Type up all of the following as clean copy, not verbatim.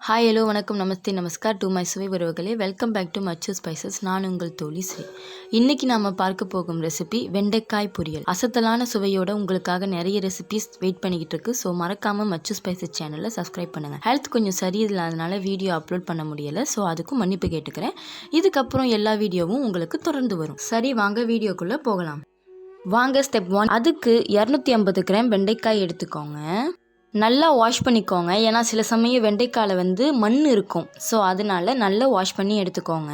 Hi hello வணக்கம் நமஸ்தே நமஸ்கார் to my சுவை உறவுகளே welcome back to much spices. நான் உங்கள் தோழி ஸ்ரீ. இன்றைக்கி நாம் பார்க்க போகும் ரெசிபி வெண்டைக்காய் பொரியல். அசத்தலான சுவையோட உங்களுக்காக நிறைய ரெசிபிஸ் வெயிட் பண்ணிக்கிட்டு இருக்கு. ஸோ மறக்காமல் மச்சு ஸ்பைசஸ் சேனலில் சப்ஸ்கிரைப் பண்ணுங்கள். ஹெல்த் கொஞ்சம் சரியில்லாதனால வீடியோ அப்லோட் பண்ண முடியலை. ஸோ அதுக்கும் மன்னிப்பு கேட்டுக்கிறேன். இதுக்கப்புறம் எல்லா வீடியோவும் உங்களுக்கு தொடர்ந்து வரும். சரி, வாங்க வீடியோக்குள்ளே போகலாம். வாங்க ஸ்டெப் 1. அதுக்கு 250 கிராம் வெண்டைக்காய் எடுத்துக்கோங்க. நல்லா வாஷ் பண்ணிக்கோங்க. ஏன்னா சில சமயம் வெண்டைக்காயில் மண் இருக்கும். ஸோ அதனால நல்லா வாஷ் பண்ணி எடுத்துக்கோங்க.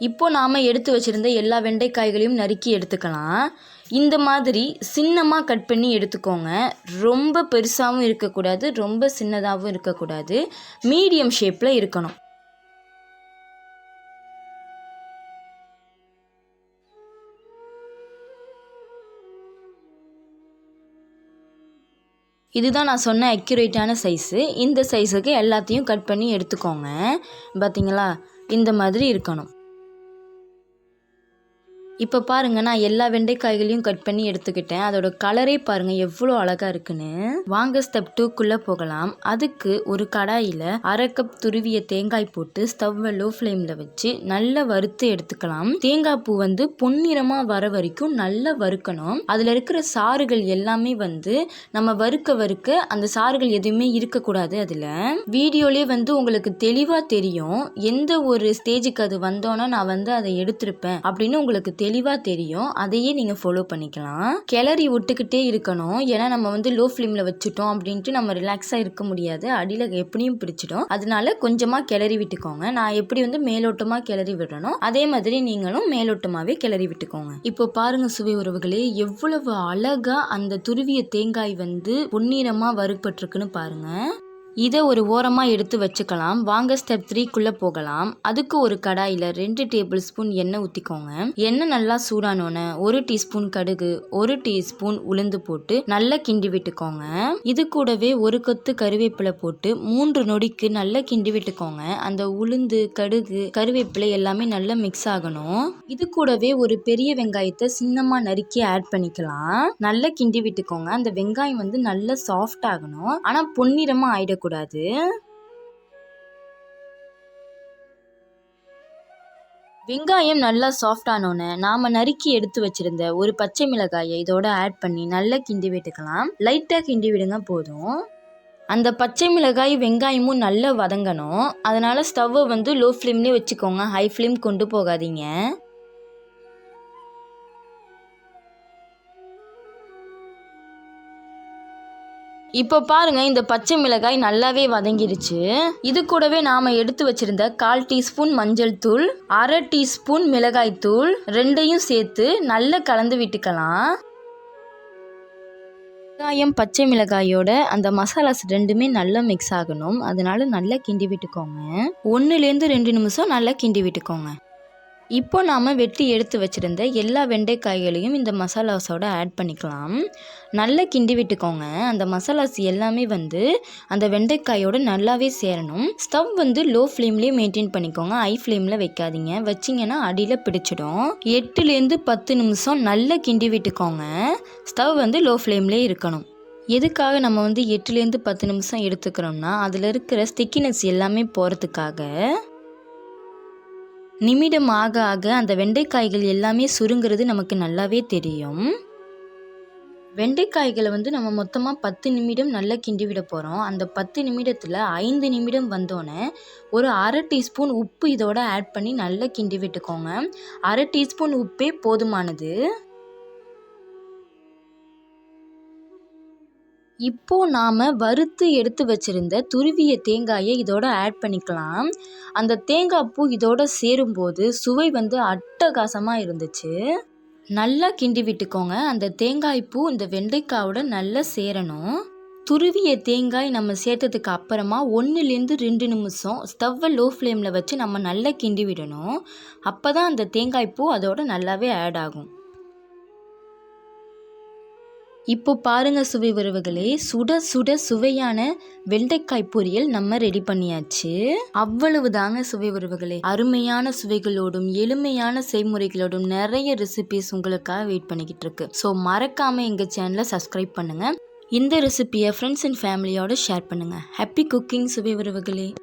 இப்போ நாம் எடுத்து வச்சுருந்த எல்லா வெண்டைக்காய்களையும் நறுக்கி எடுத்துக்கலாம். இந்த மாதிரி சின்னமாக கட் பண்ணி எடுத்துக்கோங்க. ரொம்ப பெருசாகவும் இருக்கக்கூடாது, ரொம்ப சின்னதாகவும் இருக்கக்கூடாது, மீடியம் ஷேப்பில் இருக்கணும். இதுதான் நான் சொன்ன அக்யூரேட்டான சைஸு. இந்த சைஸுக்கு எல்லாத்தையும் கட் பண்ணி எடுத்துக்கோங்க. பார்த்தீங்களா, இந்த மாதிரி இருக்கணும். இப்போ பாருங்கள், நான் எல்லா வெண்டைக்காய்களையும் கட் பண்ணி எடுத்துக்கிட்டேன். அதோட கலரே பாருங்கள் எவ்வளோ அழகாக இருக்குன்னு. வாங்க ஸ்டெப் 2க்குள்ளே போகலாம். அதுக்கு ஒரு கடாயில் 1/2 கப் துருவிய தேங்காய் போட்டு ஸ்டவ்வை லோ ஃப்ளேமில் வச்சு நல்லா வறுத்து எடுத்துக்கலாம். தேங்காய் பூ பொன்னிறமாக வர வரைக்கும் நல்லா வறுக்கணும். அதில் இருக்கிற சாறுகள் எல்லாமே நம்ம வறுக்க அந்த சாறுகள் எதுவுமே இருக்கக்கூடாது. அதில் வீடியோலேயே உங்களுக்கு தெளிவாக தெரியும் எந்த ஒரு ஸ்டேஜுக்கு அது வந்தோன்னா நான் அதை எடுத்திருப்பேன் அப்படின்னு உங்களுக்கு தெளிவாக தெரியும். அதையே நீங்கள் ஃபாலோ பண்ணிக்கலாம். கிளறி விட்டுக்கிட்டே இருக்கணும். ஏன்னா நம்ம லோ ஃப்ளேமில் வச்சுட்டோம் அப்படின்ட்டு நம்ம ரிலாக்ஸாக இருக்க முடியாது. அடியில் எப்படியும் பிடிச்சிடும். அதனால கொஞ்சமாக கிளறி விட்டுக்கோங்க. நான் எப்படி மேலோட்டமாக கிளறி விடணும் அதே மாதிரி நீங்களும் மேலோட்டமாகவே கிளறி விட்டுக்கோங்க. இப்போ பாருங்க சுவை உறவுகளே, எவ்வளவு அழகா அந்த துருவிய தேங்காய் பொன்னிறமாக வறுபட்டிருக்குன்னு பாருங்க. இதை ஒரு ஓரமாக எடுத்து வச்சுக்கலாம். வாங்க ஸ்டெப் 3க்குள்ளே போகலாம். அதுக்கு ஒரு கடாயில் 2 டேபிள் ஸ்பூன் எண்ணெய் ஊற்றிக்கோங்க. எண்ணெய் நல்லா சூடானோன்னு 1 டீஸ்பூன் கடுகு, 1 டீஸ்பூன் உளுந்து போட்டு நல்லா கிண்டி விட்டுக்கோங்க. இது கூடவே 1 கொத்து கருவேப்பிலை போட்டு 3 நொடிக்கு நல்லா கிண்டி விட்டுக்கோங்க. அந்த உளுந்து, கடுகு, கருவேப்பிலை எல்லாமே நல்லா மிக்ஸ் ஆகணும். இது கூடவே ஒரு பெரிய வெங்காயத்தை சின்னமாக நறுக்கி ஆட் பண்ணிக்கலாம். நல்லா கிண்டி விட்டுக்கோங்க. அந்த வெங்காயம் நல்லா சாஃப்ட் ஆகணும். ஆனால் பொன்னிறமாக ஆயிட கூடாது. வெங்காயம் நல்லா சாஃப்ட் ஆனோன்னு நாம நறுக்கி எடுத்து வச்சிருந்த ஒரு பச்சை மிளகாயை இதோட ஆட் பண்ணி நல்லா கிண்டி விட்டுக்கலாம். லைட்டா கிண்டி விடுங்க போதும். அந்த பச்சை மிளகாய் வெங்காயமும் நல்லா வதங்கணும். அதனால ஸ்டவ்வை லோ ஃப்ளேம்லேயே வச்சுக்கோங்க. ஹை ஃப்ளேம் கொண்டு போகாதீங்க. இப்போ பாருங்க, இந்த பச்சை மிளகாய் நல்லாவே வதங்கிடுச்சு. இது கூடவே நாம எடுத்து வச்சிருந்த 1/4 டீஸ்பூன் மஞ்சள் தூள், 1/2 டீஸ்பூன் மிளகாய் தூள் ரெண்டையும் சேர்த்து நல்லா கலந்து விட்டுக்கலாம். வெங்காயம் பச்சை மிளகாயோட அந்த மசாலாஸ் ரெண்டுமே நல்லா மிக்ஸ் ஆகணும். அதனால நல்லா கிண்டி விட்டுக்கோங்க. 1லேருந்து 2 நிமிஷம் நல்லா கிண்டி விட்டுக்கோங்க. இப்போ நாம் வெட்டி எடுத்து வச்சுருந்த எல்லா வெண்டைக்காய்களையும் இந்த மசாலாஸோட ஆட் பண்ணிக்கலாம். நல்லா கிண்டி விட்டுக்கோங்க. அந்த மசாலாஸ் எல்லாமே அந்த வெண்டைக்காயோட நல்லாவே சேரணும். ஸ்டவ் லோ ஃப்ளேம்லேயே மெயின்டைன் பண்ணிக்கோங்க. ஹை ஃப்ளேமில் வைக்காதீங்க. வச்சிங்கன்னா அடியில் பிடிச்சிடும். 8லேருந்து 10 நிமிஷம் நல்லா கிண்டி விட்டுக்கோங்க. ஸ்டவ் லோ ஃப்ளேம்லேயே இருக்கணும். எதுக்காக நம்ம 8லேருந்து 10 நிமிஷம் எடுத்துக்கிறோம்னா அதில் இருக்கிற ஸ்டிக்கினஸ் எல்லாமே போகிறதுக்காக. நிமிடம் ஆக ஆக அந்த வெண்டைக்காய்கள் எல்லாமே சுருங்கிறது நமக்கு நல்லாவே தெரியும். வெண்டைக்காய்களை நம்ம மொத்தமாக 10 நிமிடம் நல்லா கிண்டி விட போகிறோம். அந்த 10 நிமிடத்தில் 5 நிமிடம் வந்தோடனே ஒரு 1/2 டீஸ்பூன் உப்பு இதோட ஆட் பண்ணி நல்லா கிண்டி விட்டுக்கோங்க. 1/2 டீஸ்பூன் உப்பே போதுமானது. இப்போ நாம் வறுத்து எடுத்து வச்சிருந்த துருவிய தேங்காயை இதோட ஆட் பண்ணிக்கலாம். அந்த தேங்காய் பூ இதோட சேரும்போது சுவை அட்டகாசமாக இருந்துச்சு. நல்லா கிண்டி விட்டுக்கோங்க. அந்த தேங்காய் பூ இந்த வெண்டைக்காயோட நல்லா சேரணும். துருவிய தேங்காய் நம்ம சேர்த்ததுக்கு அப்புறமா 1லேருந்து 2 நிமிஷம் ஸ்டவ்வை லோ ஃப்ளேமில் வச்சு நம்ம நல்லா கிண்டி விடணும். அப்போ தான் அந்த தேங்காய் பூ அதோட நல்லாவே ஆட் ஆகும். இப்போ பாருங்க சுவை உறவுகளே, சுட சுட சுவையான வெண்டைக்காய் பொரியல் நம்ம ரெடி பண்ணியாச்சு. அவ்வளவுதாங்க சுவை உறவுகளே. அருமையான சுவைகளோடும் எளிமையான செய்முறைகளோடும் நிறைய ரெசிபிஸ் உங்களுக்காக வெயிட் பண்ணிக்கிட்டு இருக்கு. ஸோ மறக்காம எங்க சேனலை சப்ஸ்கிரைப் பண்ணுங்க. இந்த ரெசிபியை ஃப்ரெண்ட்ஸ் அண்ட் ஃபேமிலியோட ஷேர் பண்ணுங்க. ஹாப்பி குக்கிங் சுவை உறவுகளே.